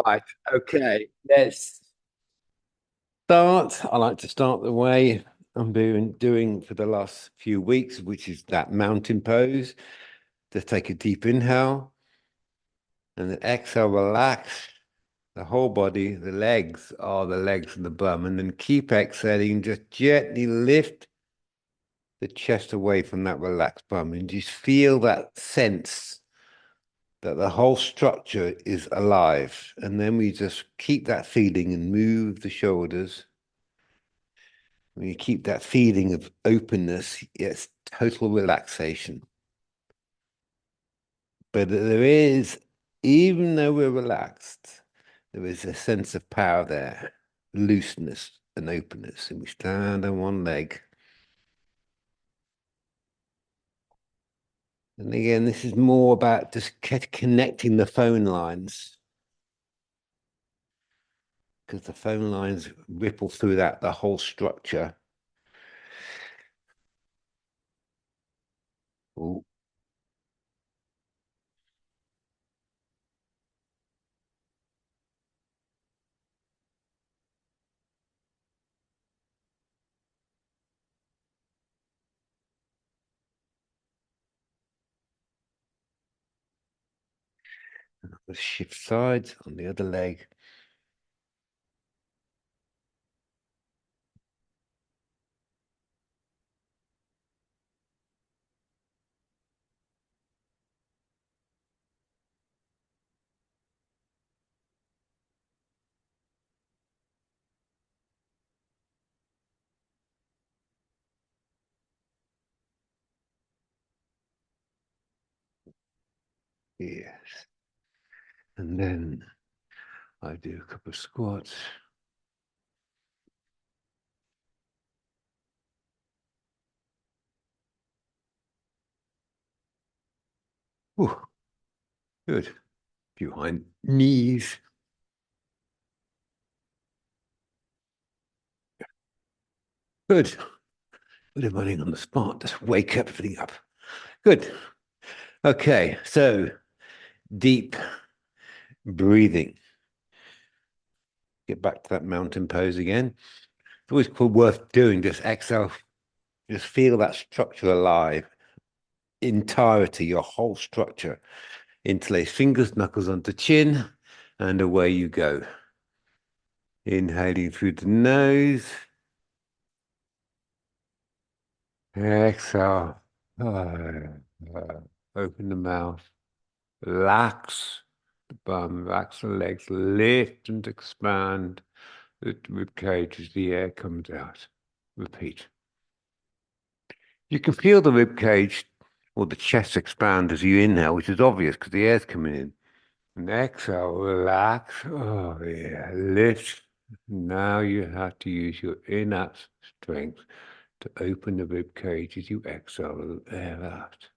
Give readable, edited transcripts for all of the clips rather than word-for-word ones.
Right. Okay. Let's start. I like to start the way I'm doing for the last few weeks, which is that mountain pose. Just take a deep inhale and then exhale, relax the whole body. The legs are the legs and the bum. And then keep exhaling. Just gently lift the chest away from that relaxed bum and just feel that sense that the whole structure is alive. And then we just keep that feeling and move the shoulders. When you keep that feeling of openness, it's total relaxation. But there is, even though we're relaxed, there is a sense of power there, looseness and openness. And we stand on one leg. And again, this is more about just connecting the phone lines, because the phone lines ripple through that, the whole structure. Ooh, let's shift sides on the other leg. Yes. And then I do a couple of squats. Ooh, good. Behind knees. Good. Put him running on the spot. Just wake everything up. Good. Okay. So deep breathing. Get back to that mountain pose again. It's always worth doing. Just exhale. Just feel that structure alive. Entirety, your whole structure. Interlace fingers, knuckles onto chin, and away you go. Inhaling through the nose. Exhale. Open the mouth. Relax the bum, relax the legs, lift and expand the rib cage as the air comes out. Repeat. You can feel the rib cage or the chest expand as you inhale, which is obvious because the air's coming in. And exhale, relax. Oh, yeah, lift. Now you have to use your inner strength to open the rib cage as you exhale air out.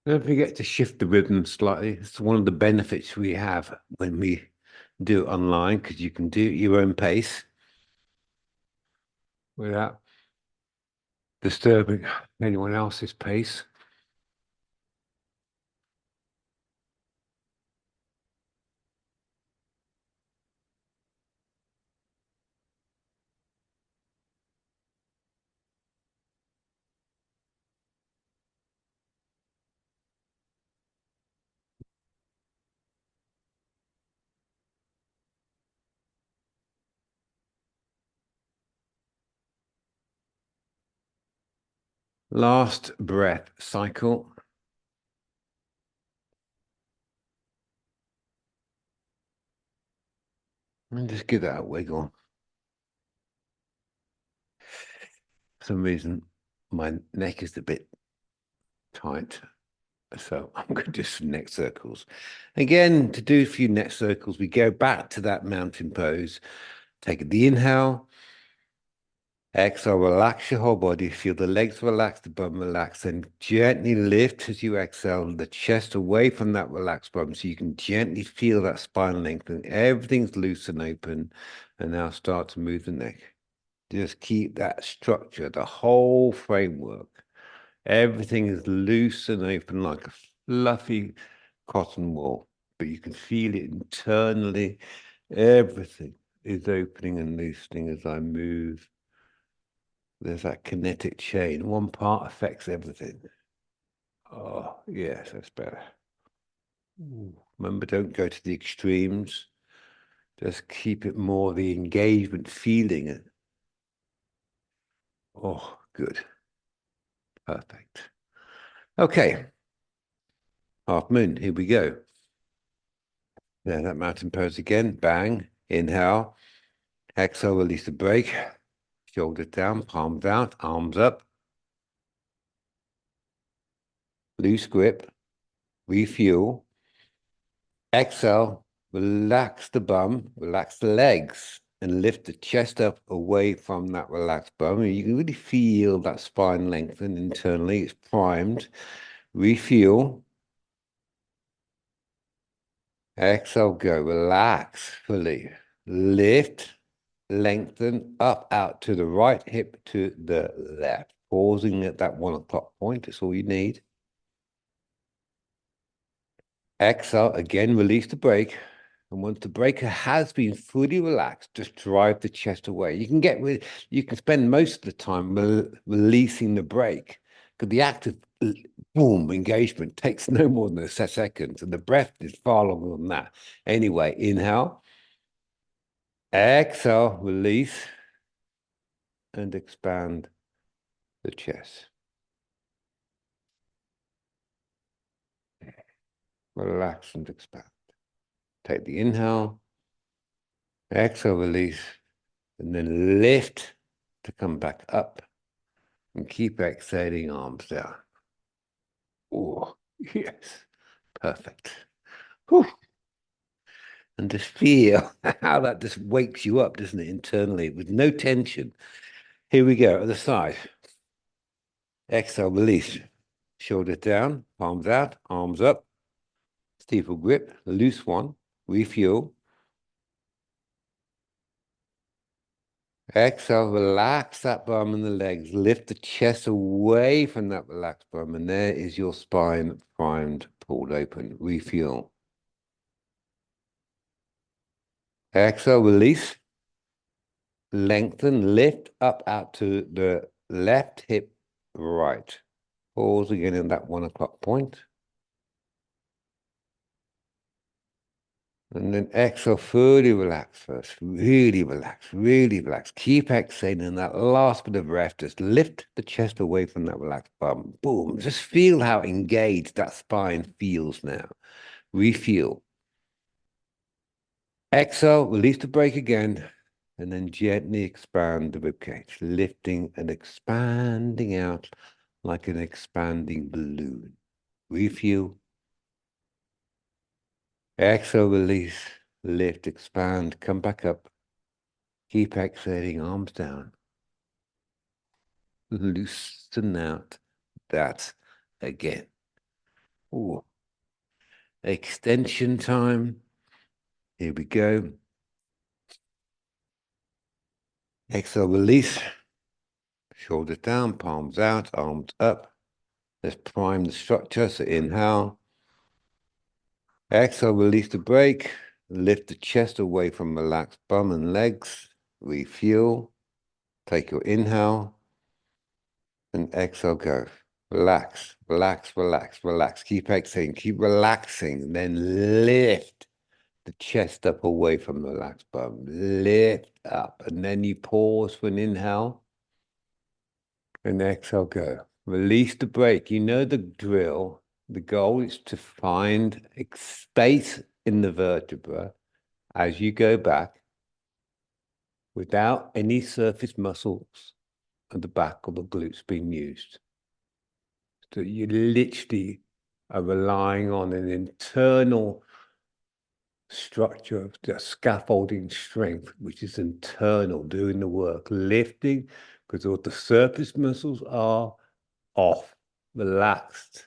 Don't forget to shift the rhythm slightly. It's one of the benefits we have when we do it online, because you can do it at your own pace without disturbing anyone else's pace. Last breath cycle. And just give that a wiggle. For some reason, my neck is a bit tight. So I'm going to do some neck circles. Again, to do a few neck circles, we go back to that mountain pose. Take the inhale. Exhale, relax your whole body. Feel the legs relax, the bum relax, and gently lift as you exhale the chest away from that relaxed bum so you can gently feel that spine lengthen. Everything's loose and open. And now start to move the neck. Just keep that structure, the whole framework. Everything is loose and open like a fluffy cotton wool, but you can feel it internally. Everything is opening and loosening as I move. There's that kinetic chain. One part affects everything. Oh, yes, that's better. Ooh. Remember, don't go to the extremes. Just keep it more the engagement feeling. Oh, good. Perfect. Okay. Half moon. Here we go. There, that mountain pose again. Bang. Inhale. Exhale, release the break. Shoulders down, palms out, arms up. Loose grip. Refuel. Exhale, relax the bum, relax the legs, and lift the chest up away from that relaxed bum. And you can really feel that spine lengthen internally. It's primed. Refuel. Exhale, go. Relax fully. Lift, lengthen, up, out to the right hip, to the left. Pausing at that 1 o'clock point. That's all you need. Exhale, again, release the brake. And once the breaker has been fully relaxed, just drive the chest away. You can spend most of the time releasing the brake because the act of boom engagement takes no more than a second, and the breath is far longer than that. Anyway, inhale, exhale, release, and expand the chest. Relax and expand. Take the inhale, exhale, release, and then lift to come back up. And keep exhaling, arms down. Oh, yes. Perfect. Whew. And just feel how that just wakes you up, doesn't it, internally, with no tension. Here we go, other side. Exhale, release. Shoulders down, palms out, arms up. Steeple grip, loose one. Refuel. Exhale, relax that bum and the legs. Lift the chest away from that relaxed bum. And there is your spine primed, pulled open. Refuel. Exhale, release. Lengthen, lift up out to the left hip, right. Pause again in that 1 o'clock point. And then exhale, fully relax first. Really relax, really relax. Keep exhaling, and that last bit of breath, just lift the chest away from that relaxed bum. Boom. Just feel how engaged that spine feels now. Refuel. Exhale, release the brake again, and then gently expand the ribcage, lifting and expanding out like an expanding balloon. Refuel. Exhale, release, lift, expand, come back up. Keep exhaling, arms down. Loosen out that again. Ooh. Extension time. Here we go. Exhale, release. Shoulders down, palms out, arms up. Let's prime the structure. So inhale. Exhale, release the brake. Lift the chest away from relaxed bum and legs. Refuel. Take your inhale. And exhale, go. Relax, relax, relax, relax. Keep exhaling, keep relaxing. Then lift the chest up away from the relaxed bum. Lift up. And then you pause for an inhale. And exhale, go. Release the brake. You know the drill. The goal is to find space in the vertebra as you go back without any surface muscles. of the back or the glutes being used. So you literally are relying on an internal structure of the scaffolding strength, which is internal, doing the work, lifting, because all the surface muscles are off, relaxed.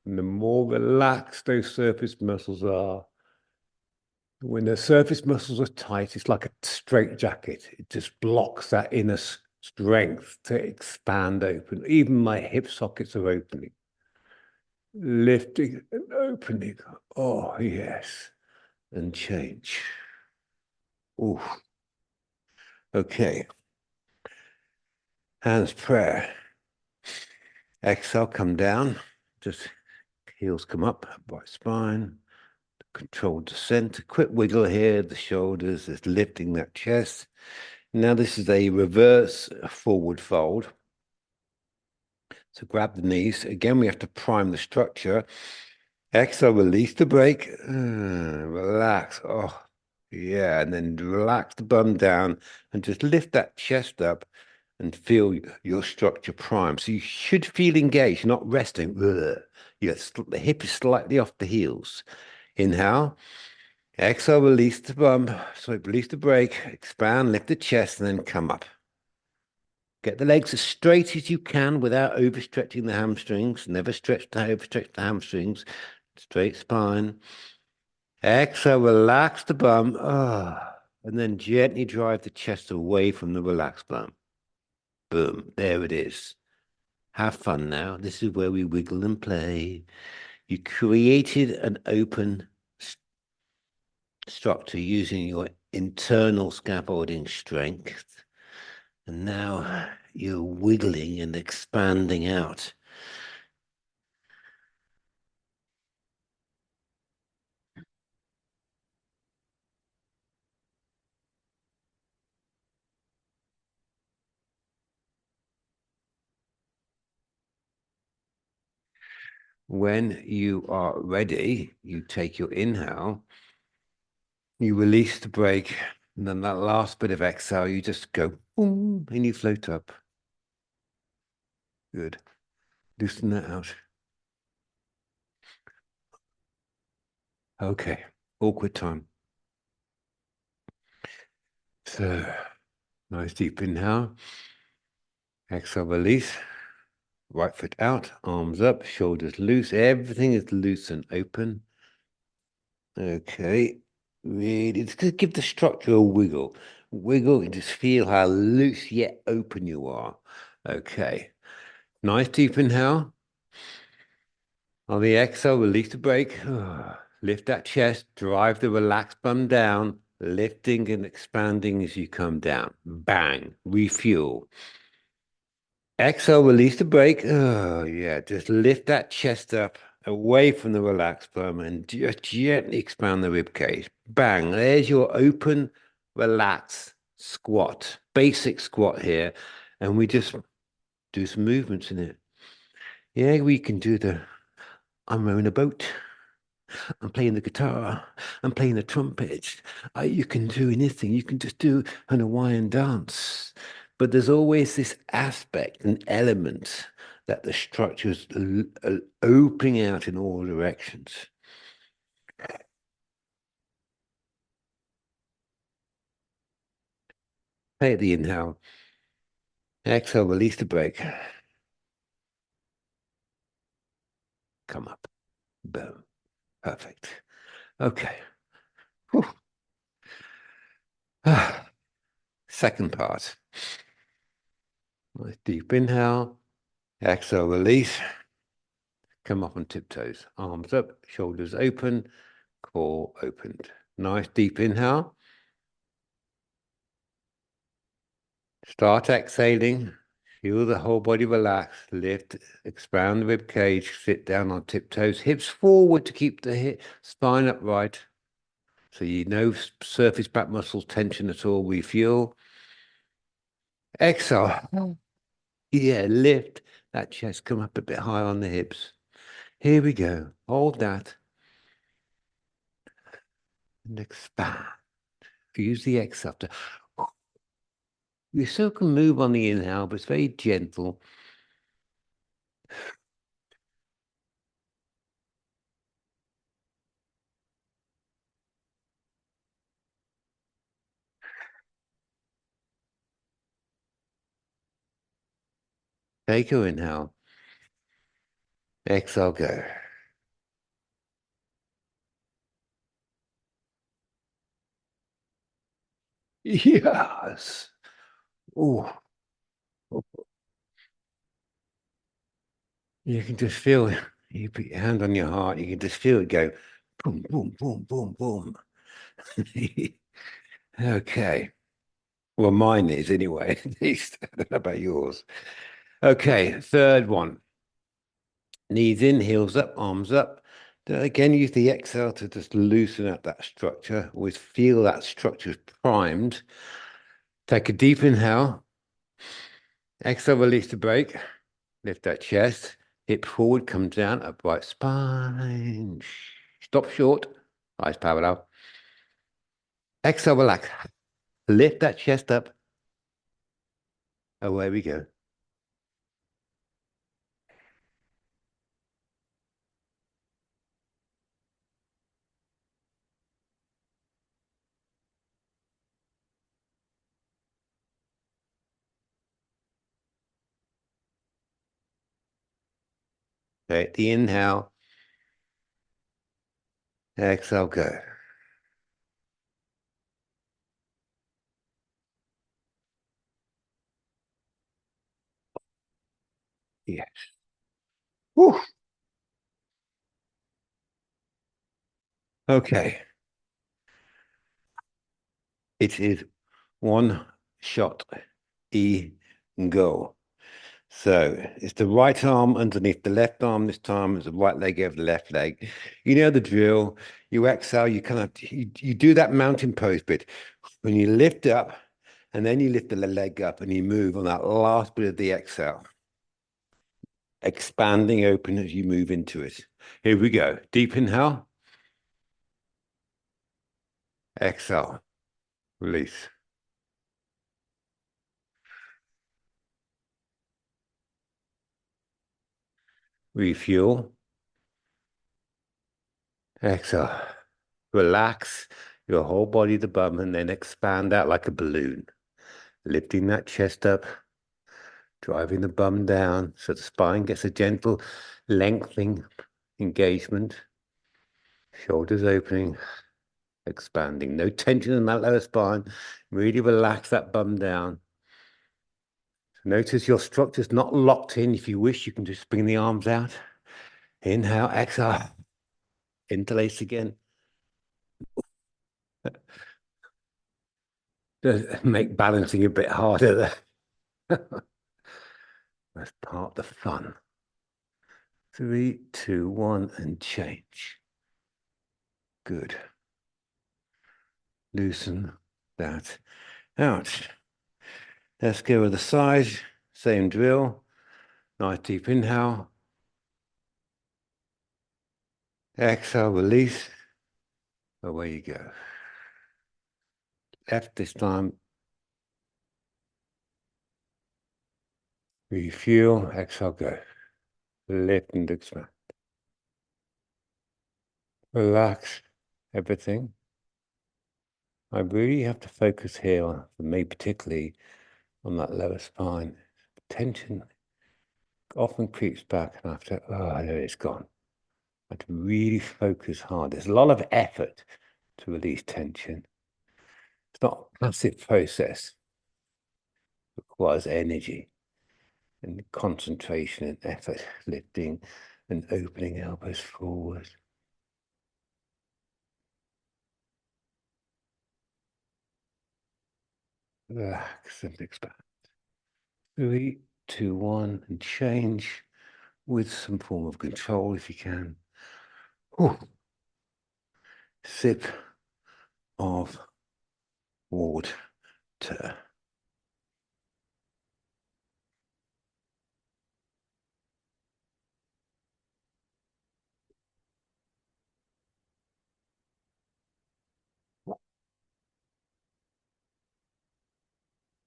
And the more relaxed those surface muscles are, when the surface muscles are tight, it's like a straitjacket. It just blocks that inner strength to expand open. Even my hip sockets are opening, lifting and opening. Oh, yes. And change. Ooh. Okay. Hands prayer. Exhale, come down. Just heels come up, right spine. Controlled descent. A quick wiggle here, the shoulders, is lifting that chest. Now this is a reverse forward fold. So grab the knees. Again, we have to prime the structure. Exhale, release the brake. Relax. Oh, yeah. And then relax the bum down and just lift that chest up and feel your structure prime. So you should feel engaged, not resting. The hip is slightly off the heels. Inhale. Exhale, release the bum. So release the brake. Expand, lift the chest, and then come up. Get the legs as straight as you can without overstretching the hamstrings. Never overstretch the hamstrings. Straight spine. Exhale, relax the bum. And then gently drive the chest away from the relaxed bum. Boom. There it is. Have fun now. This is where we wiggle and play. You created an open structure using your internal scaffolding strength. And now you're wiggling and expanding out. When you are ready, you take your inhale, you release the brake, and then that last bit of exhale, you just go boom, and you float up. Good. Loosen that out. Okay. Awkward time. So, nice deep inhale. Exhale, release. Right foot out, arms up, shoulders loose. Everything is loose and open. Okay. Really, just give the structure a wiggle. Wiggle and just feel how loose yet open you are. Okay. Nice deep inhale. On the exhale, release the brake. Lift that chest, drive the relaxed bum down, lifting and expanding as you come down. Bang, refuel. Exhale, release the brake. Oh, yeah, just lift that chest up away from the relaxed bum and just gently expand the rib cage. Bang, there's your open, relaxed squat. Basic squat here. And we just do some movements in it. Yeah, we can do I'm rowing a boat. I'm playing the guitar. I'm playing the trumpet. You can do anything. You can just do an Hawaiian dance. But there's always this aspect, an element that the structure is opening out in all directions. Take the inhale. Exhale, release the brake. Come up. Boom. Perfect. Okay. Second part. Nice deep inhale. Exhale, release. Come up on tiptoes. Arms up, shoulders open, core opened. Nice deep inhale. Start exhaling. Feel the whole body relax. Lift, expand the rib cage. Sit down on tiptoes. Hips forward to keep the spine upright. So you no surface back muscles tension at all. Refuel. Exhale. Yeah, lift that chest. Come up a bit higher on the hips. Here we go. Hold that. And expand. Use the exhale to You still can move on the inhale, but it's very gentle. Take your inhale. Exhale, go. Yes. Oh, you can just feel it. You put your hand on your heart, you can just feel it go boom, boom, boom, boom, boom. Okay. Well, mine is anyway, at least. I don't know about yours. Okay, third one. Knees in, heels up, arms up. Again, use the exhale to just loosen up that structure. Always feel that structure is primed. Take a deep inhale. Exhale, release the brake. Lift that chest. Hip forward, come down, upright spine. Stop short. Eyes parallel. Exhale, relax. Lift that chest up. Away we go. Take the inhale. Exhale, go. Yes. Whew. Okay. It is one shot. Go. So it's the right arm underneath the left arm this time. It's the right leg over the left leg. You know the drill. You exhale, you kind of you do that mountain pose bit. When you lift up and then you lift the leg up and you move on that last bit of the exhale. Expanding open as you move into it. Here we go. Deep inhale. Exhale. Release. Refuel. Exhale. Relax your whole body, the bum, and then expand out like a balloon. Lifting that chest up, driving the bum down so the spine gets a gentle lengthening engagement. Shoulders opening, expanding. No tension in that lower spine. Really relax that bum down. Notice your structure's not locked in. If you wish, you can just bring the arms out. Inhale, exhale. Interlace again. Just make balancing a bit harder there. That's part of the fun. 3, 2, 1, and change. Good. Loosen that out. Let's go with the side. Same drill. Nice deep inhale. Exhale, release. Away you go. Left this time. Refuel. Exhale, go. Lift and expand. Relax everything. I really have to focus here, for me particularly, on that lower spine. Tension often creeps back and after, oh, there it's gone. I have to really focus hard. There's a lot of effort to release tension. It's not a passive process. It requires energy and concentration and effort, lifting and opening elbows forward. Relax and expand. 3, 2, 1, and change with some form of control if you can. Whew. Sip of water.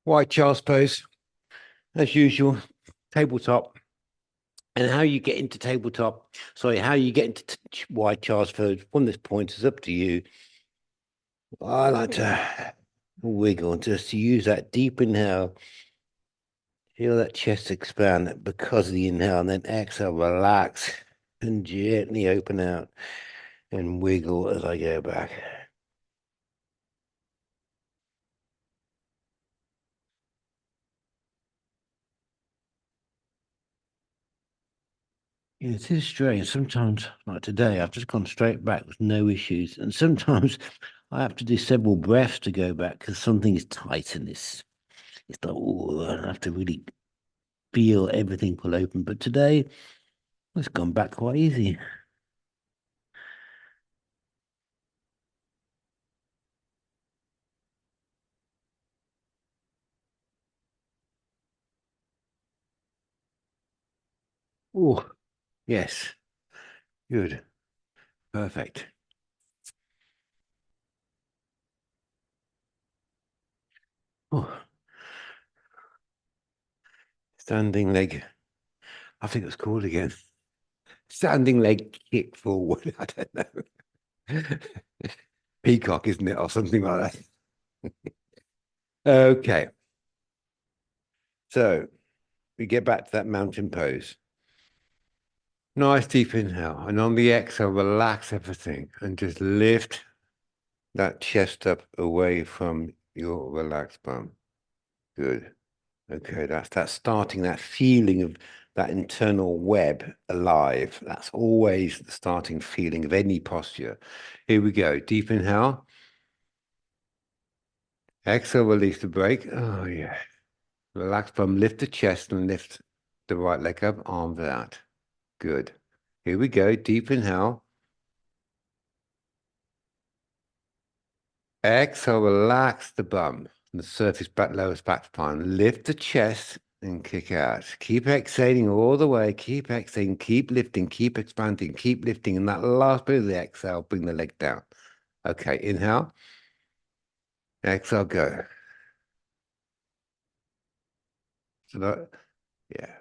White child's pose, as usual, tabletop. And how you get into tabletop, sorry, how you get into white child's pose from this point is up to you. I like to wiggle just to use that deep inhale. Feel that chest expand because of the inhale, and then exhale, relax and gently open out and wiggle as I go back. It is strange. Sometimes, like today, I've just gone straight back with no issues. And sometimes I have to do several breaths to go back because something is tight and it's like, oh, I have to really feel everything pull open. But today, it's gone back quite easy. Oh, yes. Good. Perfect. Oh, standing leg. I think it's called again. Standing leg kick forward. I don't know. Peacock, isn't it? Or something like that. Okay. So we get back to that mountain pose. Nice deep inhale. And on the exhale, relax everything and just lift that chest up away from your relaxed bum. Good. Okay, that's starting that feeling of that internal web alive. That's always the starting feeling of any posture. Here we go. Deep inhale. Exhale, release the break. Oh, yeah. Relax bum, lift the chest and lift the right leg up, arms out. Good. Here we go. Deep inhale. Exhale, relax the bum and the surface back, lowest back spine. Lift the chest and kick out. Keep exhaling all the way. Keep exhaling. Keep lifting. Keep expanding. Keep lifting. And that last bit of the exhale, bring the leg down. Okay, inhale. Exhale, go. So that, yeah.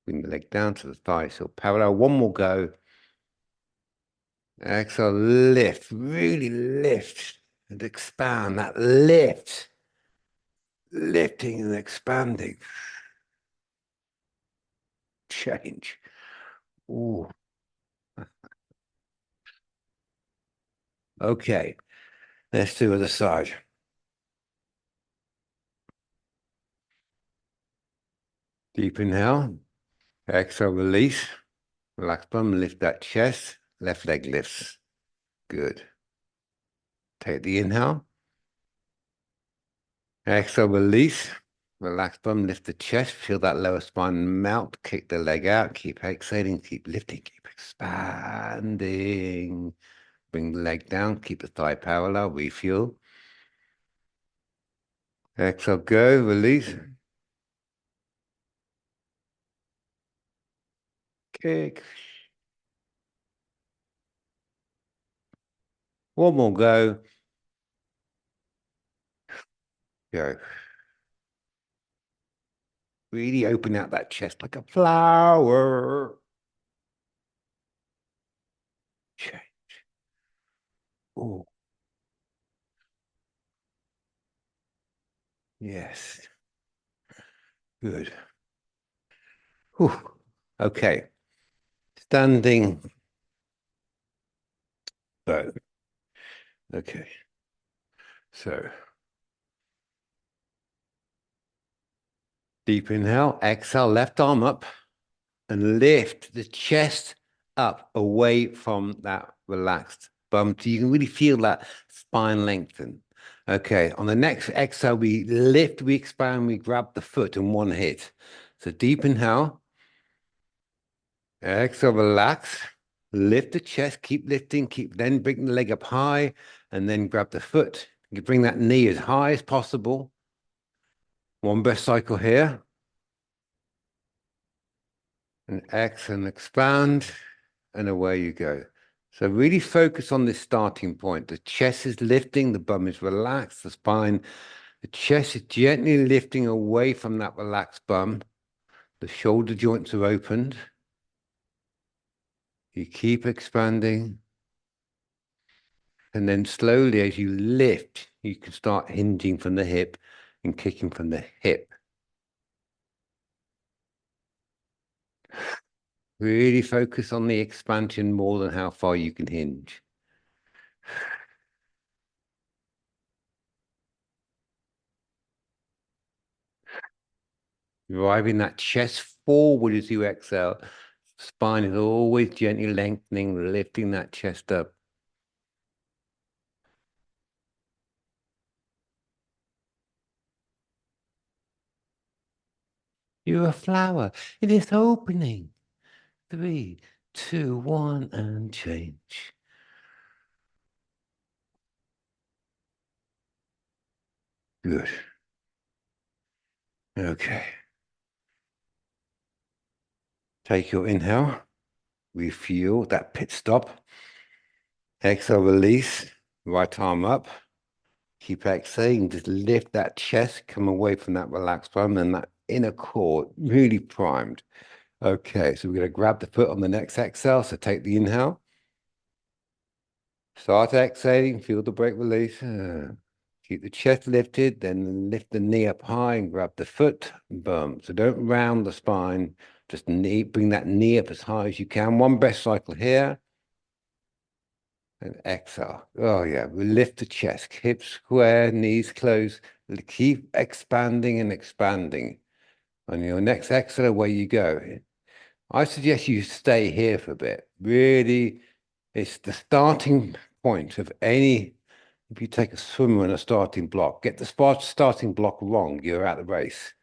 Bring the leg down to the thigh. So parallel. One more go. Exhale, lift. Really lift and expand. That lift. Lifting and expanding. Change. Ooh. Okay, let's do other side. Deep inhale, exhale, release. Relax bum, lift that chest. Left leg lifts. Good. Take the inhale. Exhale, release. Relax bum, lift the chest. Feel that lower spine melt. Kick the leg out. Keep exhaling. Keep lifting. Keep expanding. Bring the leg down. Keep the thigh parallel. Refuel. Exhale, go. Release. Kick. One more go. Go. Really open out that chest like a flower. Change. Oh, yes. Good. Whew. Okay. Standing bow. Okay. So deep inhale, exhale, left arm up and lift the chest up away from that relaxed bum. So you can really feel that spine lengthen. Okay. On the next exhale, we lift, we expand, we grab the foot in one hit. So deep inhale, exhale, relax. Lift the chest, keep lifting, keep then bring the leg up high and then grab the foot. You bring that knee as high as possible. One breath cycle here. And exhale and expand and away you go. So really focus on this starting point. The chest is lifting, the bum is relaxed, the spine The chest is gently lifting away from that relaxed bum. The shoulder joints are opened. You keep expanding. And then slowly, as you lift, you can start hinging from the hip and kicking from the hip. Really focus on the expansion more than how far you can hinge. Driving that chest forward as you exhale. Spine is always gently lengthening, lifting that chest up. You're a flower. It is opening. 3, 2, 1, and change. Good. Okay. Take your inhale. Refuel that pit stop. Exhale, release. Right arm up. Keep exhaling. Just lift that chest. Come away from that relaxed bum and that inner core really primed. Okay, so we're going to grab the foot on the next exhale. So take the inhale. Start exhaling. Feel the break release. Keep the chest lifted. Then lift the knee up high and grab the foot. Boom. So don't round the spine. Just bring that knee up as high as you can. One breath cycle here. And exhale. Oh, yeah. We lift the chest. Hips square, knees close. Keep expanding and expanding. On your next exhale, away you go. I suggest you stay here for a bit. Really, it's the starting point of any. If you take a swimmer and a starting block, get the starting block wrong, you're out of the race.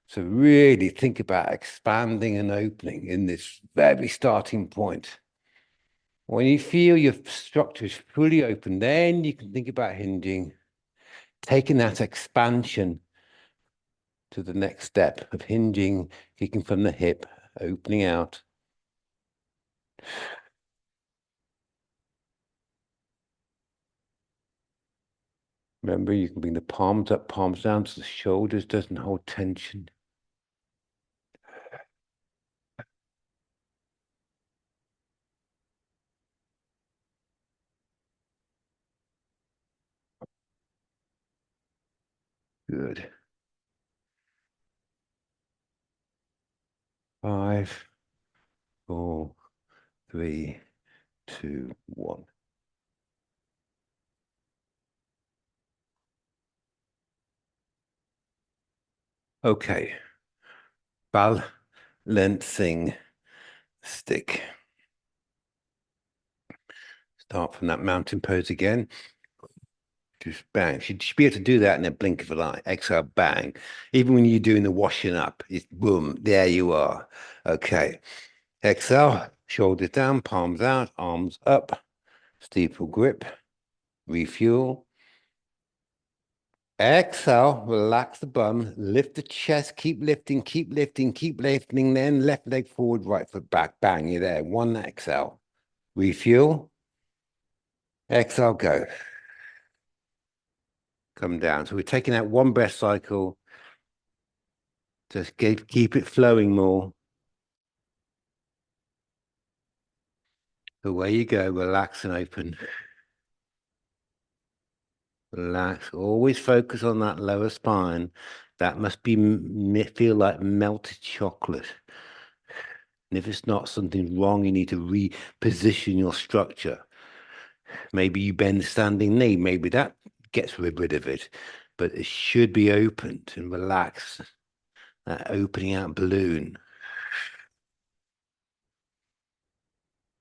So really think about expanding and opening in this very starting point. When you feel your structure is fully open, then you can think about hinging, taking that expansion to the next step of hinging, kicking from the hip, opening out. Remember, you can bring the palms up, palms down so the shoulders doesn't hold tension. Good. 5, 4, 3, 2, 1. Okay. Balancing stick. Start from that mountain pose again. Just bang. You should be able to do that in a blink of an eye. Exhale, bang. Even when you're doing the washing up, it's boom, there you are. Okay. Exhale, shoulders down, palms out, arms up, steeple grip, refuel. Exhale, relax the bum, lift the chest, keep lifting, keep lifting, keep lifting. Then left leg forward, right foot back. Bang, you're there. One exhale. Refuel. Exhale, go. Come down. So we're taking out one breath cycle. Just keep it flowing more. Away you go. Relax and open. Relax. Always focus on that lower spine. That must feel like melted chocolate. And if it's not something wrong, you need to reposition your structure. Maybe you bend the standing knee. Maybe that gets rid of it. But it should be opened and relaxed. That opening out balloon.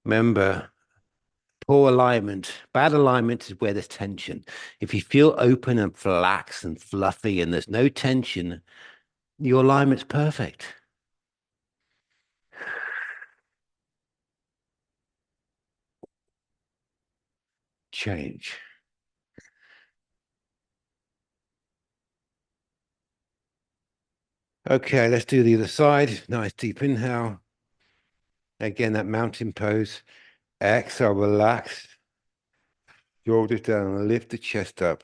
Remember, poor alignment, bad alignment is where there's tension. If you feel open and relaxed and fluffy and there's no tension, your alignment's perfect. Change. Okay, let's do the other side. Nice deep inhale. Again, that mountain pose. Exhale, relax. Shoulders down, lift the chest up.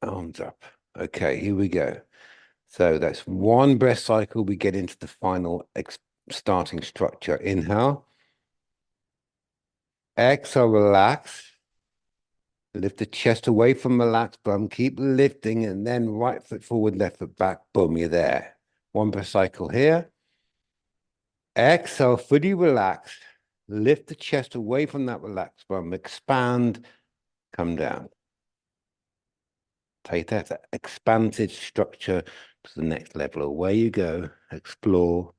Arms up. Okay, here we go. So that's one breath cycle. We get into the final starting structure. Inhale. Exhale, relax. Lift the chest away from relaxed bum. Keep lifting and then right foot forward, left foot back. Boom, you're there. One breath cycle here. Exhale, fully relax. Lift the chest away from that relaxed bum. Expand, come down. Take that expanded structure to the next level. Away you go. Explore.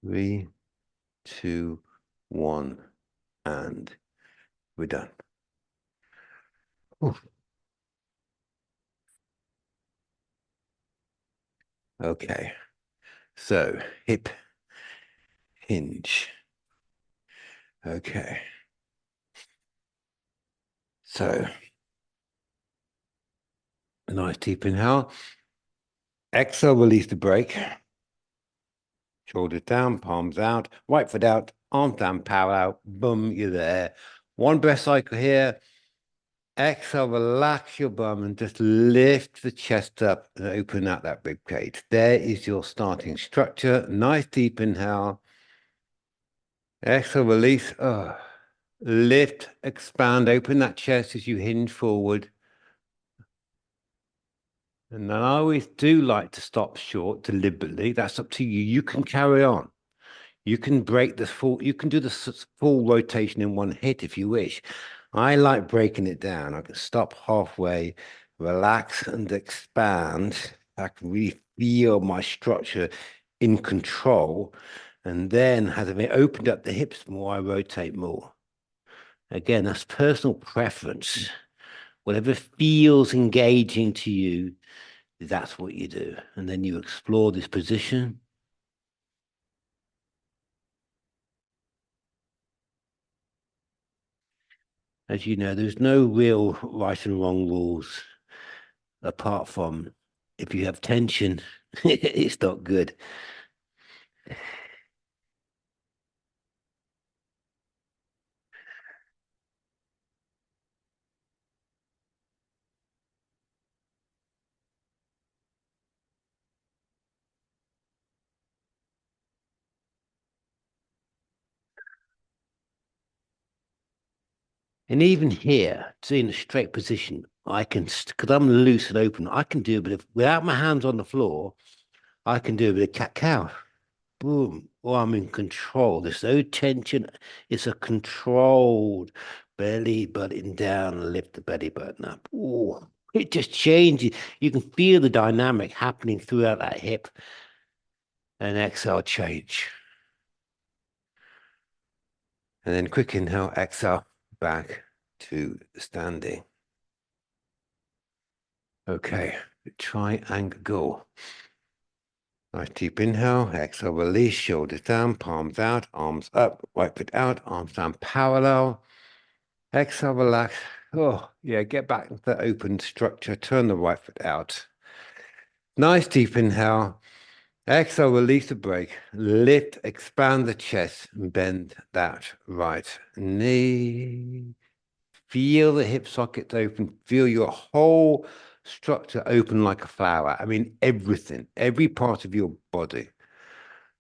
3, 2, 1, and we're done. Oof. Okay, so hip hinge. Okay, so a nice deep inhale. Exhale, release the brake. Shoulders down, palms out, right foot out, arms down, power out. Boom, you're there. One breath cycle here. Exhale, relax your bum and just lift the chest up and open out that rib cage. There is your starting structure. Nice deep inhale. Exhale, release. Oh. Lift, expand, open that chest as you hinge forward. And then I always do like to stop short deliberately. That's up to you. You can carry on. You can break the full, you can do the full rotation in one hit if you wish. I like breaking it down. I can stop halfway, relax and expand. I can really feel my structure in control. And then as I've opened up the hips more, I rotate more. Again, that's personal preference. Whatever feels engaging to you, that's what you do. And then you explore this position. As you know, there's no real right and wrong rules apart from if you have tension, it's not good. And even here, to in a straight position, I can, because I'm loose and open, I can do a bit of, without my hands on the floor, I can do a bit of cat cow. Boom. Oh, I'm in control. There's no tension. It's a controlled belly button down, lift the belly button up. Oh, it just changes. You can feel the dynamic happening throughout that hip. And exhale, change. And then quick inhale, exhale, back to standing. Okay, triangle. Nice deep inhale, exhale, release, shoulders down, palms out, arms up, right foot out, arms down, parallel. Exhale, relax. Oh, yeah, get back into the open structure, turn the right foot out. Nice deep inhale. Exhale, release the brake, lift, expand the chest, and bend that right knee. Feel the hip sockets open. Feel your whole structure open like a flower. I mean, everything, every part of your body.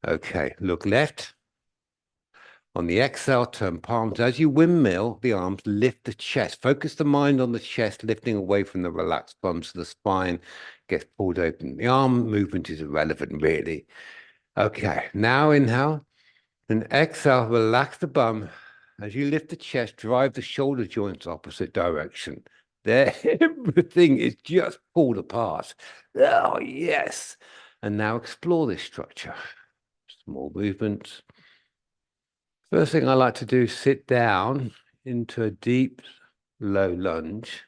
Okay, look left. On the exhale, turn palms. As you windmill the arms, lift the chest. Focus the mind on the chest, lifting away from the relaxed bum so the spine gets pulled open. The arm movement is irrelevant, really. Okay, now inhale. And exhale, relax the bum. As you lift the chest, drive the shoulder joints opposite direction. There, everything is just pulled apart. Oh, yes. And now explore this structure. Small movements. First thing I like to do is sit down into a deep, low lunge,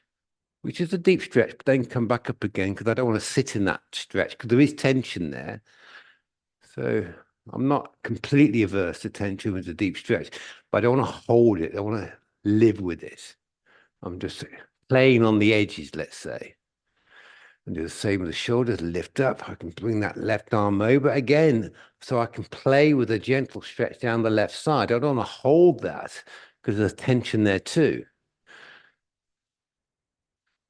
which is a deep stretch, but then come back up again because I don't want to sit in that stretch because there is tension there. So I'm not completely averse to tension with a deep stretch, but I don't want to hold it. I want to live with it. I'm just playing on the edges, let's say. And do the same with the shoulders, lift up. I can bring that left arm over again, so I can play with a gentle stretch down the left side. I don't want to hold that because there's tension there too.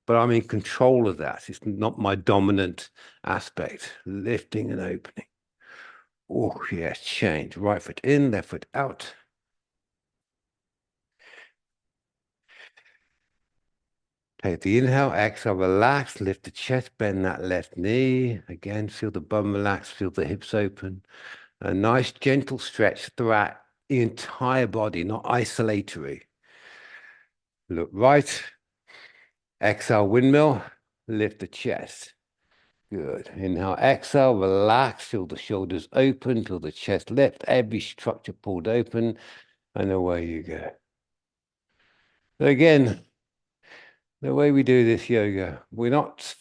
But I'm in control of that. It's not my dominant aspect, lifting and opening. Oh, yes, change. Right foot in, left foot out. Take the inhale, exhale, relax, lift the chest, bend that left knee. Again, feel the bum relax, feel the hips open. A nice gentle stretch throughout the entire body, not isolatory. Look right, exhale, windmill, lift the chest. Good. Inhale, exhale, relax, feel the shoulders open, feel the chest lift, every structure pulled open, and away you go. Again, the way we do this yoga, we're not.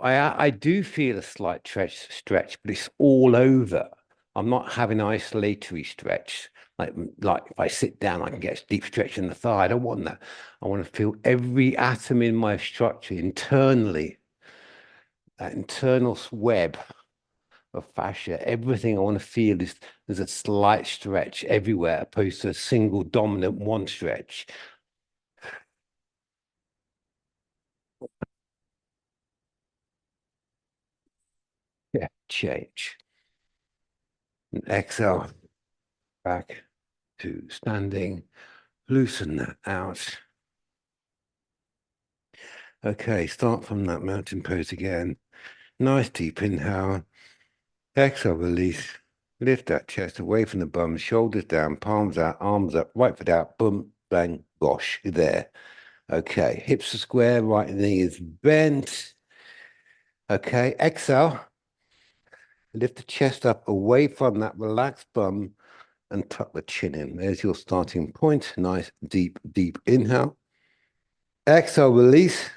I do feel a slight stretch, but it's all over. I'm not having isolatory stretch. Like if I sit down, I can get a deep stretch in the thigh. I don't want that. I want to feel every atom in my structure internally, that internal web of fascia. Everything I want to feel is there's a slight stretch everywhere, opposed to a single dominant one stretch. Yeah, change. And exhale back to standing. Loosen that out. Okay, start from that mountain pose again. Nice deep inhale. Exhale, release. Lift that chest away from the bum, shoulders down, palms out, arms up, right foot out, boom, bang, gosh, you're there. Okay, hips are square, right knee is bent. Okay, exhale. Lift the chest up away from that relaxed bum and tuck the chin in. There's your starting point. Nice, deep, deep inhale. Exhale, release.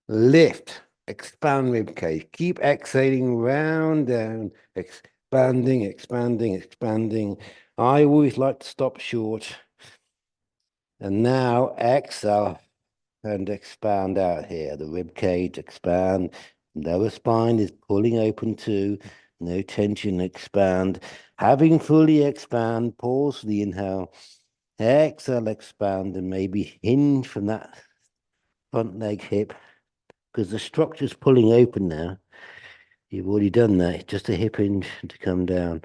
Lift, expand rib cage. Keep exhaling round down, expanding, expanding, expanding. I always like to stop short. And now exhale and expand out here. The rib cage, expand. Lower spine is pulling open too. No tension, expand. Having fully expand, pause for the inhale. Exhale, expand, and maybe hinge from that front leg hip because the structure's pulling open now. You've already done that. Just a hip hinge to come down.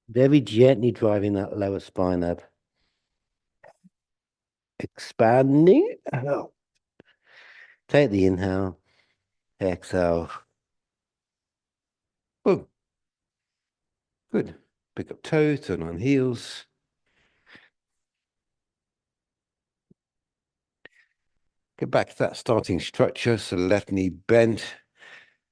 Very gently driving that lower spine up. Expanding. Oh. Take the inhale. Exhale. Boom. Good. Pick up toes, turn on heels. Get back to that starting structure. So left knee bent.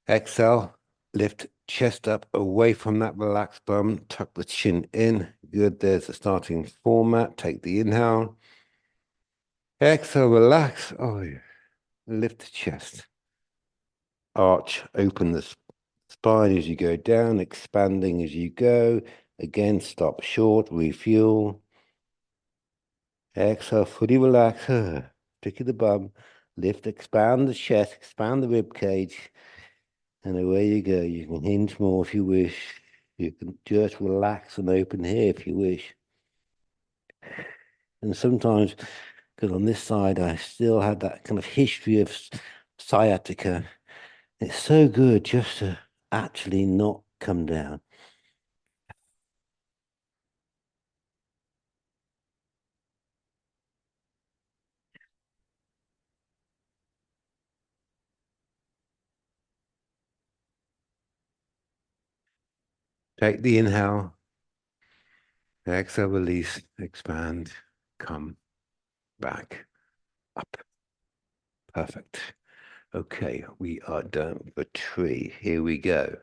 Exhale. Lift chest up away from that relaxed bum. Tuck the chin in. Good. There's the starting format. Take the inhale. Exhale, relax. Oh, yeah. Lift the chest. Arch, open the spine as you go down, expanding as you go. Again, stop short, refuel. Exhale, fully relax. Pick of the bum. Lift, expand the chest, expand the rib cage. And away you go. You can hinge more if you wish. You can just relax and open here if you wish. And sometimes, because on this side, I still had that kind of history of sciatica. It's so good just to actually not come down. Take the inhale. Exhale, release, expand, come back up. Perfect. Okay, we are done for tree. Here we go.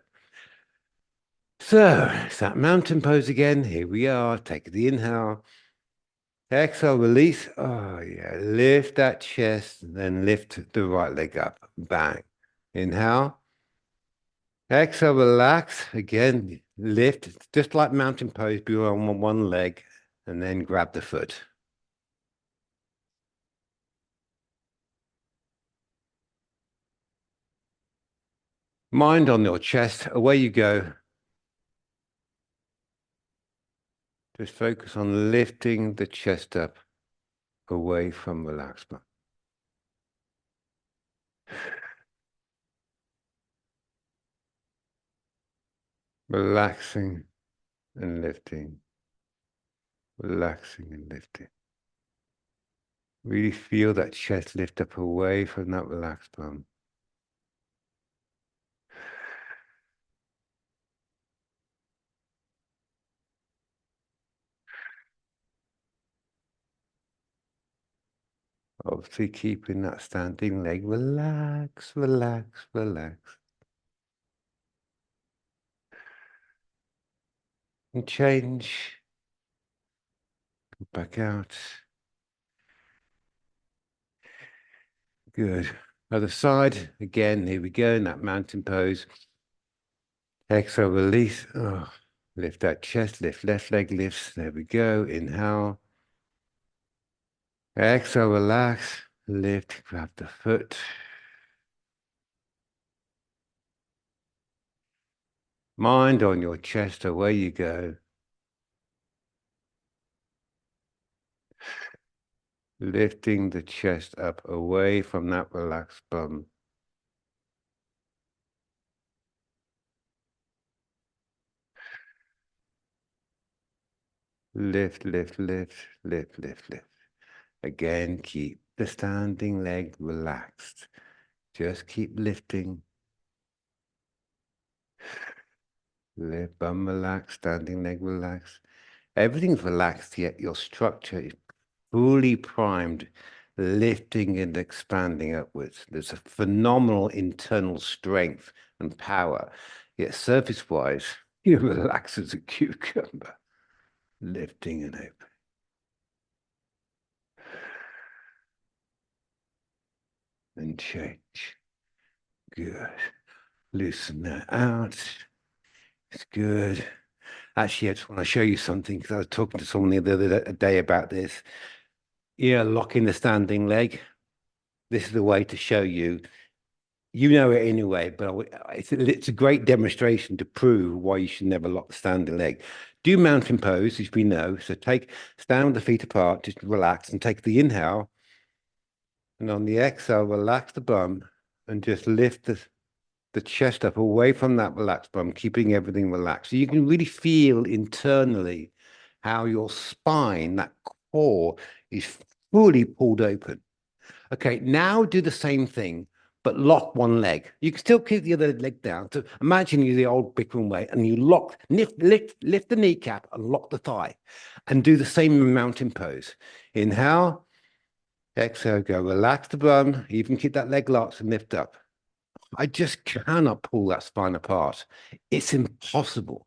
So it's that mountain pose again. Here we are. Take the inhale. Exhale, release. Oh, yeah. Lift that chest, and then lift the right leg up. Bang. Inhale. Exhale, relax. Again, lift, just like mountain pose, be on one leg, and then grab the foot. Mind on your chest, away you go. Just focus on lifting the chest up away from relaxment. Relaxing and lifting, relaxing and lifting. Really feel that chest lift up away from that relaxed bum. Obviously keeping that standing leg. Relax, relax, relax. And change. Back out. Good. Other side. Again, here we go in that mountain pose. Exhale, release. Oh, lift that chest, lift left leg lifts. There we go. Inhale. Exhale, relax. Lift, grab the foot. Mind on your chest, away you go. Lifting the chest up away from that relaxed bum. Lift, lift, lift, lift, lift, lift. Again, keep the standing leg relaxed. Just keep lifting. Lift, bum relaxed, standing leg relaxed. Everything's relaxed, yet your structure is fully primed, lifting and expanding upwards. There's a phenomenal internal strength and power, yet surface-wise, you relax as a cucumber, lifting and open. And change. Good. Loosen that out. It's good. Actually, I just want to show you something because I was talking to someone the other day about this. Yeah, locking the standing leg. This is the way to show you. You know it anyway, but it's a great demonstration to prove why you should never lock the standing leg. Do mountain pose, as we know. So stand with the feet apart, just relax and take the inhale. And on the exhale, relax the bum and just lift the chest up away from that relaxed bum, keeping everything relaxed. So you can really feel internally how your spine, that core, is fully pulled open. Okay, now do the same thing, but lock one leg. You can still keep the other leg down. So imagine you the old Bikram way, and you lift the kneecap and lock the thigh, and do the same mountain pose. Inhale, exhale, go. Relax the bum. Even keep that leg locked and lift up. I just cannot pull that spine apart. It's impossible.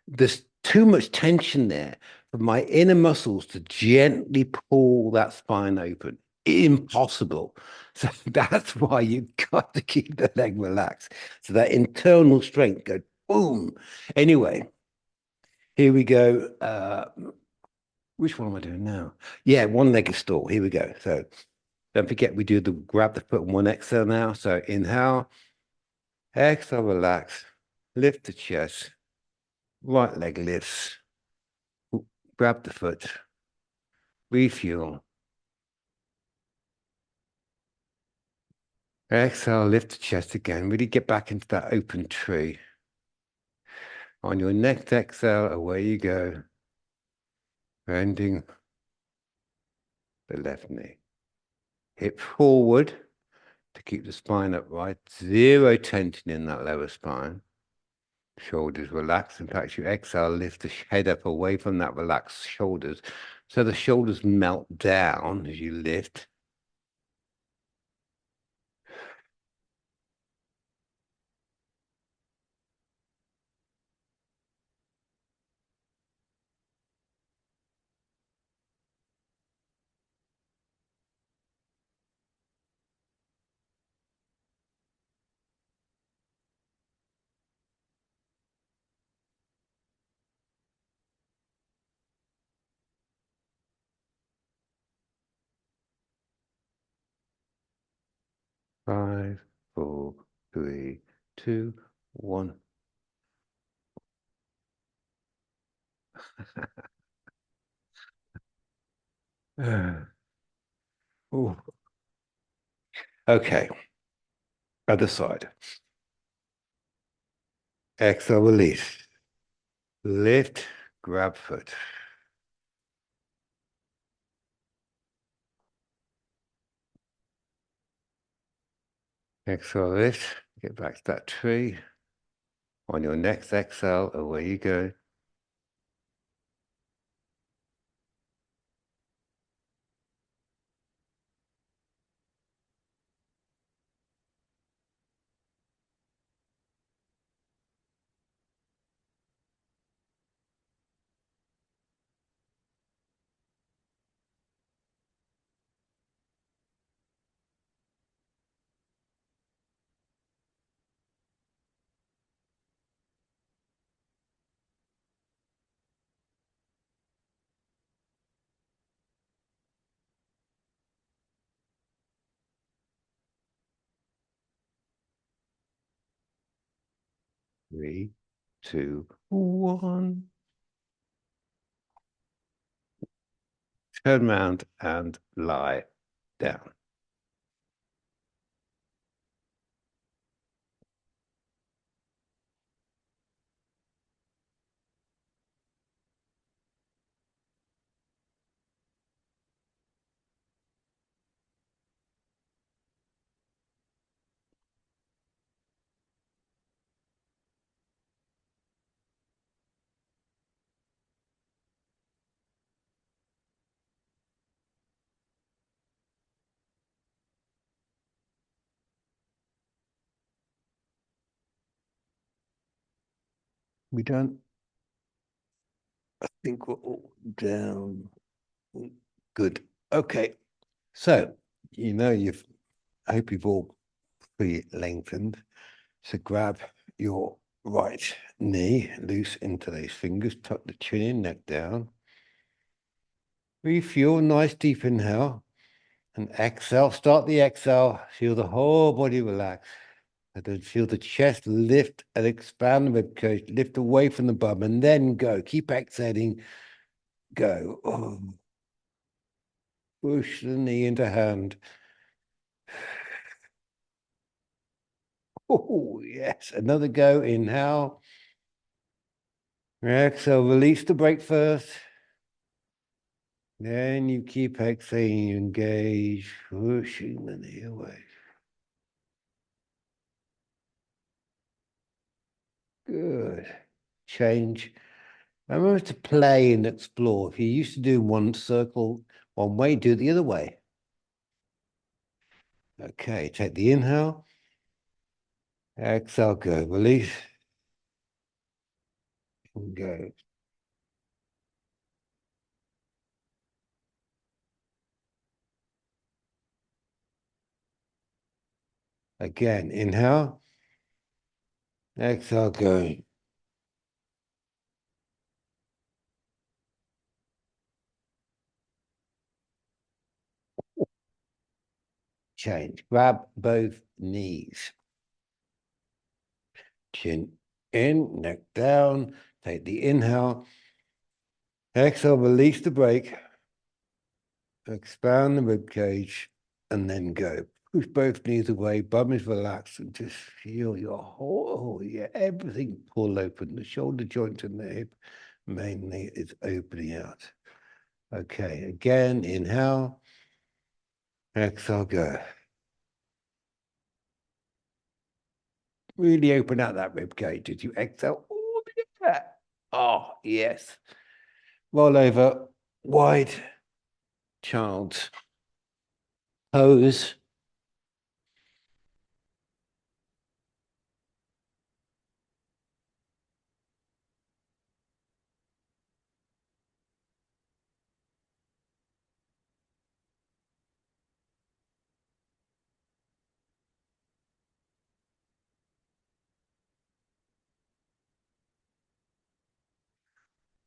There's too much tension there for my inner muscles to gently pull that spine open. Impossible. So that's why you've got to keep the leg relaxed. So that internal strength goes boom. Anyway, here we go. Which one am I doing now? Yeah, one leg stall. Here we go. So don't forget we do the grab the foot and one exhale now. So inhale, exhale, relax, lift the chest, right leg lifts, grab the foot, refuel. Exhale, lift the chest again. Really get back into that open tree. On your next exhale, away you go. Bending the left knee. Hip forward to keep the spine upright. Zero tension in that lower spine. Shoulders relaxed. In fact, you exhale, lift the head up away from that relaxed shoulders. So the shoulders melt down as you lift. 5, 4, 3, 2, 1. Ooh. Okay, other side. Exhale, release. Lift, grab foot. Exhale, lift. Get back to that tree. On your next exhale, away you go. 3, 2, 1. Turn around and lie down. We don't think we're all down. Good. Okay. So, I hope you've all pre-lengthened. So grab your right knee, loose into those fingers, tuck the chin in, neck down. Refuel, nice deep inhale. And exhale, start the exhale. Feel the whole body relax. And then feel the chest lift and expand the rib cage, lift away from the bum, and then go. Keep exhaling. Go. Oh. Push the knee into hand. Oh, yes. Another go. Inhale. Exhale. Release the brake first. Then you keep exhaling, engage, pushing the knee away. Good. Change. Remember to play and explore. If you're used to doing one circle one way, do it the other way. Okay, take the inhale. Exhale, go. Release. And go. Again, inhale. Exhale, go. Change. Grab both knees. Chin in, neck down. Take the inhale. Exhale, release the brake. Expand the rib cage and then go. Push both knees away, bum is relaxed, and just feel your whole, everything pull open. The shoulder joint and the hip mainly is opening out. Okay, again, inhale. Exhale, go. Really open out that rib cage as you exhale. Oh, yeah. Oh, yes. Roll over, wide child's pose.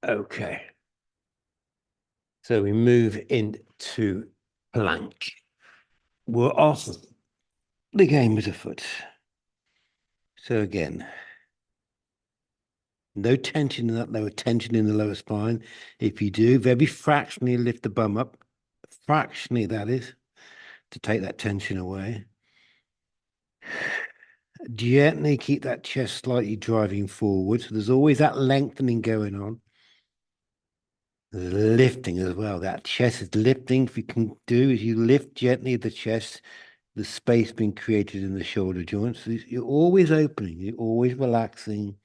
Okay. So we move into plank. We're off the game with the foot. So again, no tension in that lower tension in the lower spine. If you do, very fractionally lift the bum up, fractionally that is, to take that tension away. Gently keep that chest slightly driving forward. So there's always that lengthening going on. There's lifting as well. That chest is lifting. If you can do is you lift gently the chest, the space being created in the shoulder joints. So you're always opening, you're always relaxing.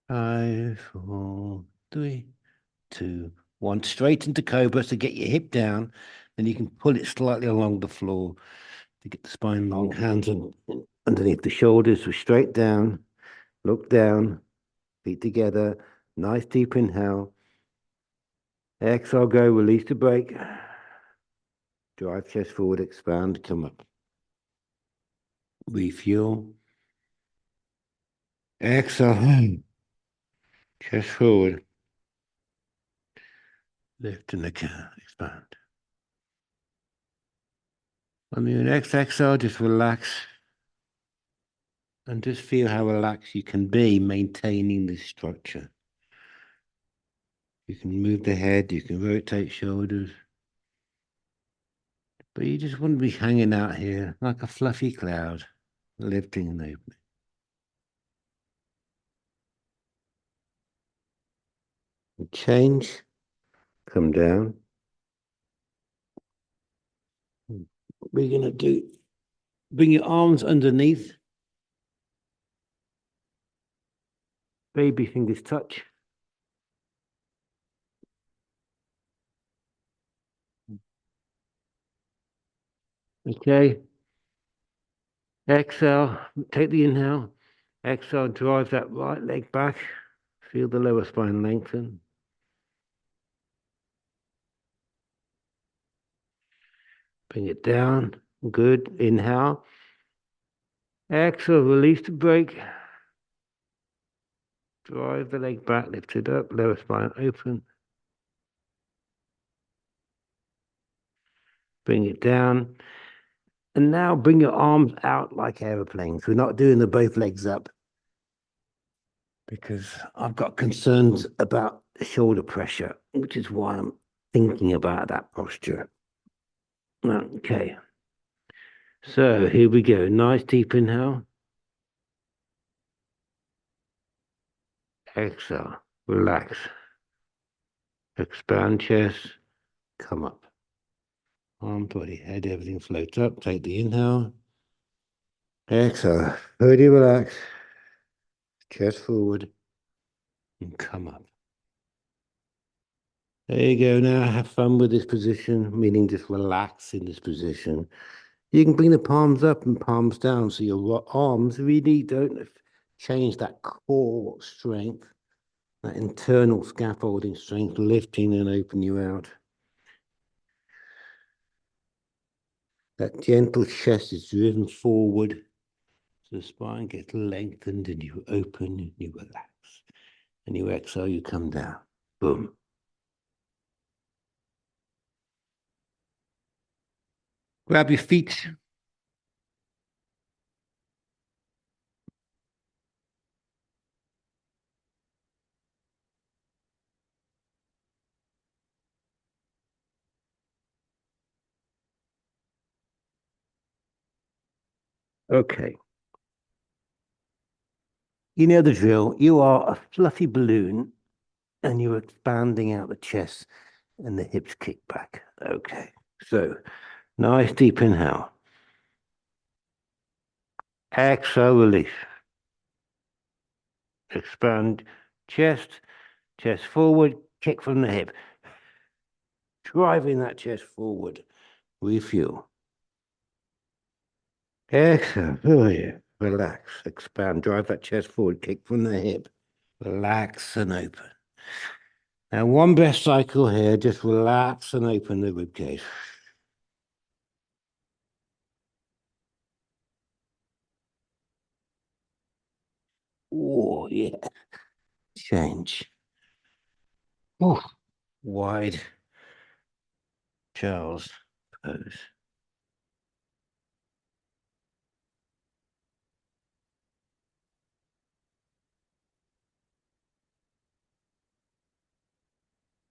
Five, four, three, two, one. Straight into cobra. So get your hip down, then you can pull it slightly along the floor to get the spine long, hands underneath the shoulders. So straight down, look down, feet together. Nice deep inhale. Exhale, go, release the brake. Drive chest forward, expand, come up. Refuel. Exhale. Chest forward. Lift and expand. On the next exhale, just relax. And just feel how relaxed you can be maintaining this structure. You can move the head, you can rotate shoulders. But you just want to be hanging out here like a fluffy cloud, lifting and opening. Change, come down. We're going to bring your arms underneath. Baby fingers touch. Okay. Exhale, take the inhale. Exhale, drive that right leg back. Feel the lower spine lengthen. Bring it down. Good. Inhale. Exhale, release the brake. Drive the leg back, lift it up, lower spine open. Bring it down. And now bring your arms out like aeroplanes. We're not doing the both legs up because I've got concerns about shoulder pressure, which is why I'm thinking about that posture. Okay. So here we go. Nice deep inhale. Exhale. Relax. Expand chest. Come up. Arm, body, head, everything floats up. Take the inhale. Exhale. Fully relax. Chest forward. And come up. There you go. Now have fun with this position, meaning just relax in this position. You can bring the palms up and palms down so your arms really don't change that core strength, that internal scaffolding strength, lifting and open you out. That gentle chest is driven forward, so the spine gets lengthened and you open and you relax. And you exhale, you come down. Boom. Grab your feet. Okay. You know the drill. You are a fluffy balloon and you're expanding out the chest and the hips kick back. Okay. So nice deep inhale. Exhale, release. Expand chest, chest forward, kick from the hip. Driving that chest forward. refuel. Exhale, oh yeah, relax, expand, drive that chest forward, kick from the hip, relax and open. Now, one breath cycle here, just relax and open the ribcage. Oh, yeah. Change. Oh, wide Charles pose.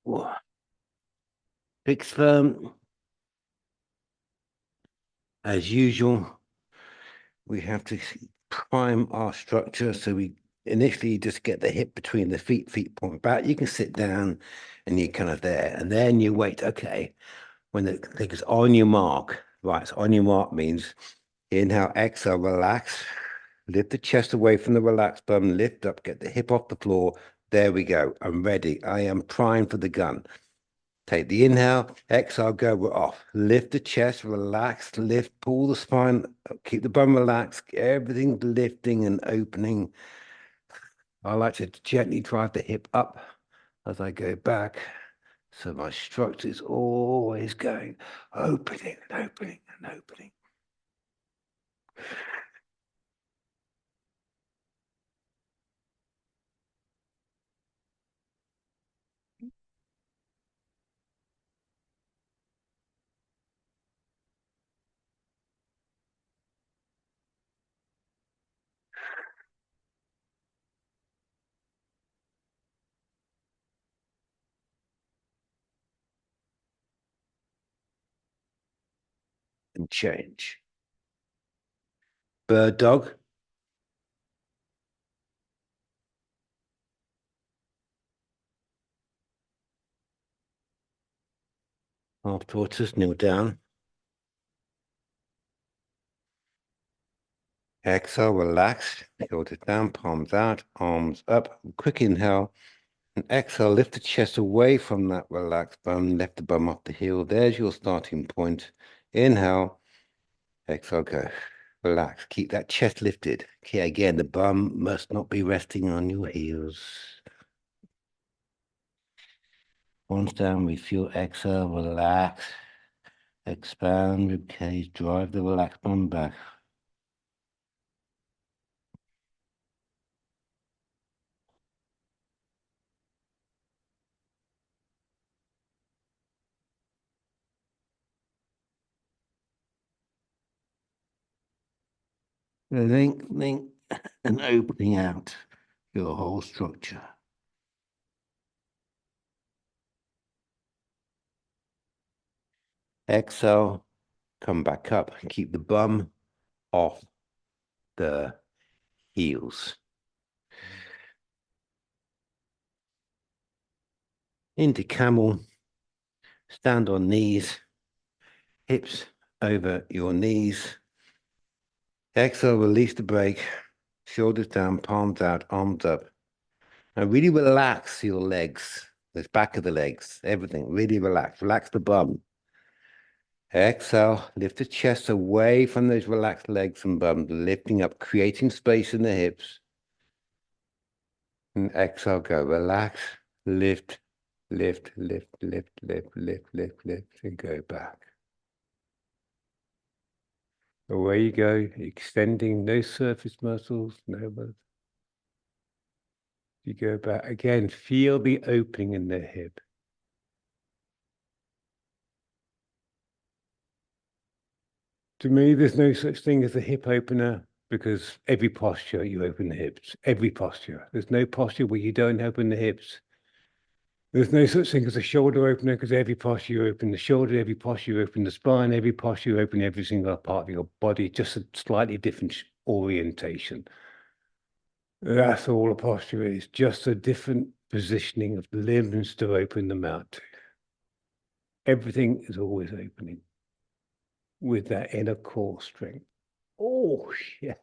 Oh. Fix firm. As usual, we have to prime our structure. So we initially just get the hip between the feet point back. You can sit down and you're kind of there. And then you wait, okay, when the thing is on your mark, right? So on your mark means inhale, exhale, relax. Lift the chest away from the relaxed bum, lift up, get the hip off the floor. There we go. I'm ready. I am primed for the gun. Take the inhale, exhale, go, we're off. Lift the chest, relax, lift, pull the spine, keep the bum relaxed, everything lifting and opening. I like to gently drive the hip up as I go back. So my structure is always going, opening and opening and opening. And change. Bird dog. Half tortoise, kneel down. Exhale, relax, shoulders down, palms out, arms up. Quick inhale. And exhale, lift the chest away from that relaxed bum, lift the bum off the heel. There's your starting point. Inhale, exhale, go. Relax, keep that chest lifted. Okay, again, the bum must not be resting on your heels. Once down, refuel, exhale, relax. Expand rib cage, drive the relaxed bum back. Lengthening and opening out your whole structure. Exhale, come back up, keep the bum off the heels. Into camel, stand on knees, hips over your knees. Exhale, release the brake, shoulders down, palms out, arms up. Now really relax your legs, the back of the legs, everything, really relax. Relax the bum. Exhale, lift the chest away from those relaxed legs and bum, lifting up, creating space in the hips. And exhale, go, relax, lift, lift, lift, lift, lift, lift, lift, lift, and go back. Away you go, extending no surface muscles, no muscles. You go back again, feel the opening in the hip. To me, there's no such thing as a hip opener because every posture you open the hips, every posture. There's no posture where you don't open the hips. There's no such thing as a shoulder opener because every posture you open the shoulder, every posture you open the spine, every posture you open every single part of your body, just a slightly different orientation. That's all a posture is, just a different positioning of the limbs to open them out to. Everything is always opening with that inner core strength. Oh, yes.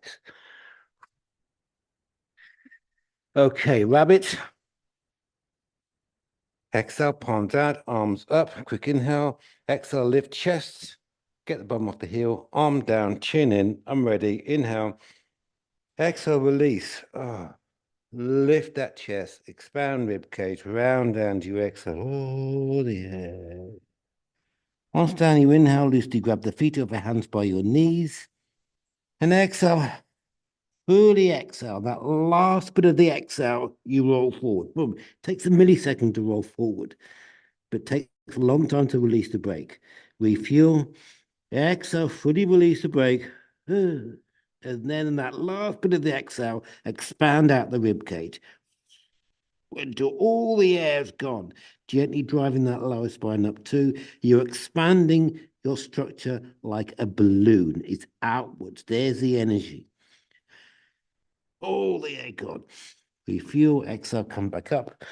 Okay, rabbit. Exhale, palms out, arms up. Quick inhale. Exhale, lift chest. Get the bum off the heel, arm down, chin in. I'm ready. Inhale. Exhale, release. Lift that chest, expand rib cage, round down to your exhale. Oh, the air. Once down, you inhale, loosely grab the feet of your hands by your knees. And exhale. Fully exhale. That last bit of the exhale, you roll forward. Boom. Takes a millisecond to roll forward, but takes a long time to release the brake. Refuel. Exhale, fully release the brake. And then in that last bit of the exhale, expand out the rib cage until all the air's gone. Gently driving that lower spine up too. You're expanding your structure like a balloon. It's outwards. There's the energy. All the air gone. Refuel, exhale, come back up.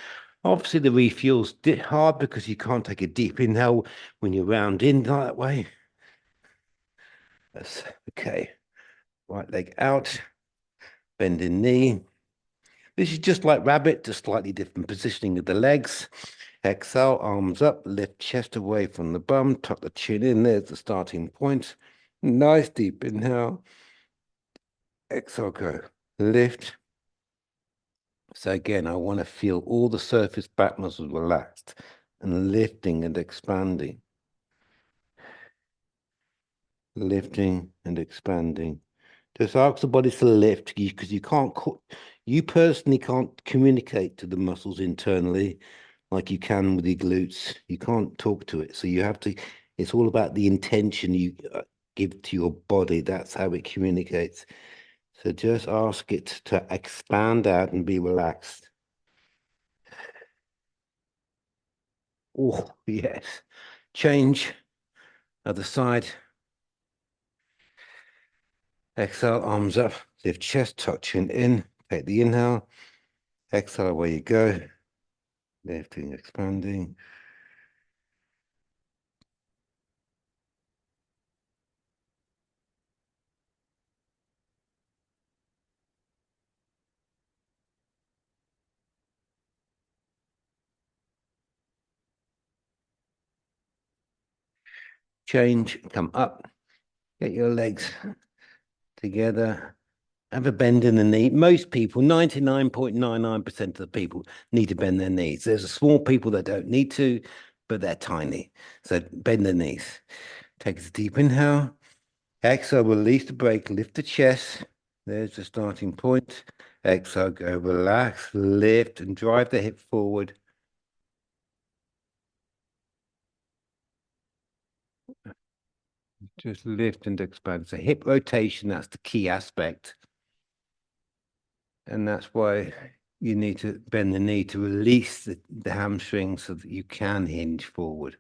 Obviously, the refuel's hard because you can't take a deep inhale when you round in that way. That's okay. Right leg out, bending knee. This is just like rabbit, just slightly different positioning of the legs. Exhale, arms up, lift chest away from the bum, tuck the chin in. There's the starting point. Nice deep inhale. Exhale, go. Lift. So again, I want to feel all the surface back muscles relaxed and lifting and expanding. Lifting and expanding. Just ask the body to lift because you personally can't communicate to the muscles internally like you can with your glutes. You can't talk to it. So you have to, it's all about the intention you give to your body. That's how it communicates. So just ask it to expand out and be relaxed. Oh, yes. Change. Other side. Exhale, arms up, lift chest, tuck chin in. Take the inhale. Exhale, away you go. Lifting, expanding. Change, come up. Get your legs together. Have a bend in the knee. Most people, 99.99% of the people need to bend their knees. There's a small people that don't need to, but they're tiny. So bend the knees. Take a deep inhale. Exhale, release the brake, lift the chest. There's the starting point. Exhale, go relax, lift and drive the hip forward. Just lift and expand. So hip rotation, that's the key aspect. And that's why you need to bend the knee to release the hamstring so that you can hinge forward.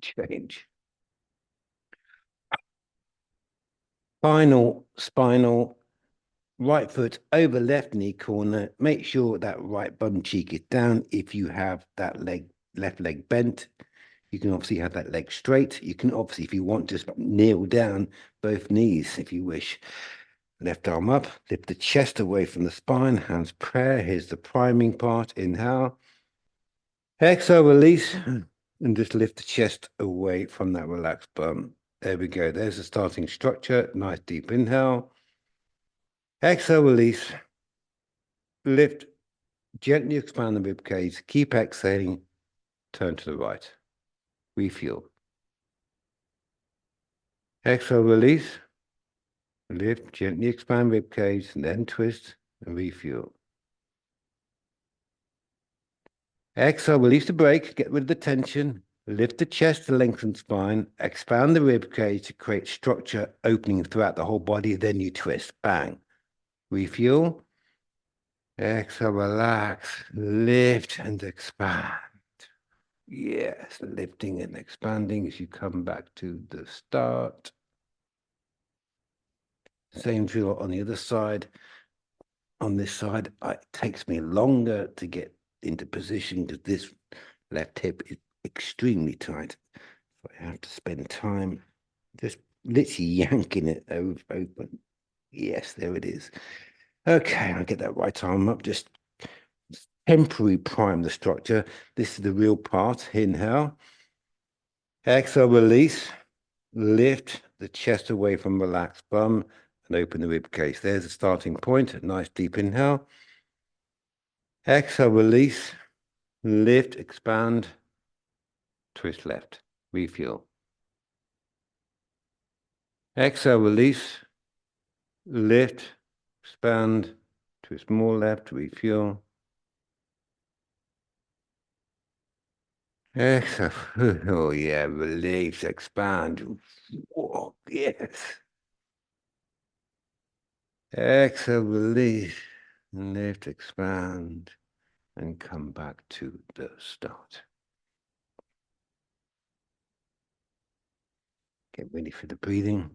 Change. Spinal, right foot over left knee corner. Make sure that right bum cheek is down. If you have that left leg bent, you can obviously have that leg straight. You can obviously, if you want, just kneel down both knees if you wish. Left arm up, lift the chest away from the spine, hands prayer. Here's the priming part. Inhale. Exhale, release, and just lift the chest away from that relaxed bum. There we go. There's the starting structure. Nice deep inhale. Exhale, release. Lift, gently expand the rib cage. Keep exhaling. Turn to the right. Refuel. Exhale, release. Lift, gently expand rib cage, and then twist and refuel. Exhale, release the brake, get rid of the tension. Lift the chest to lengthen spine. Expand the rib cage to create structure opening throughout the whole body. Then you twist. Bang. Refuel. Exhale, relax. Lift and expand. Yes, lifting and expanding as you come back to the start. Same drill on the other side. On this side, it takes me longer to get into position because this left hip is extremely tight. So I have to spend time just literally yanking it open. Yes, there it is. Okay, I'll get that right arm up. Just temporary prime the structure. This is the real part. Inhale. Exhale, release. Lift the chest away from relaxed bum and open the rib cage. There's the starting point. A nice deep inhale. Exhale, release. Lift, expand. Twist left. Refuel. Exhale, release. Lift, expand. Twist more left. Refuel. Exhale. Oh, yeah. Release, expand. Whoa, yes. Exhale, release. Lift, expand. And come back to the start. Get ready for the breathing.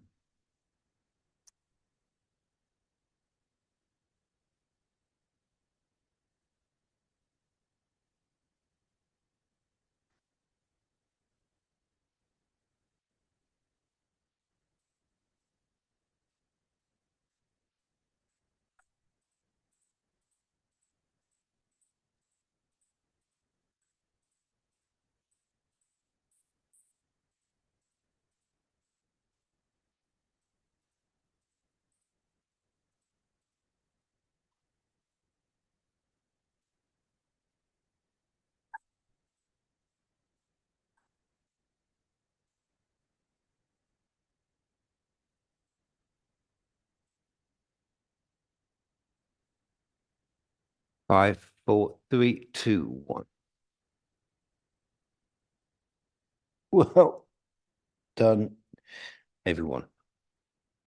Five, four, three, two, one. Well done, everyone.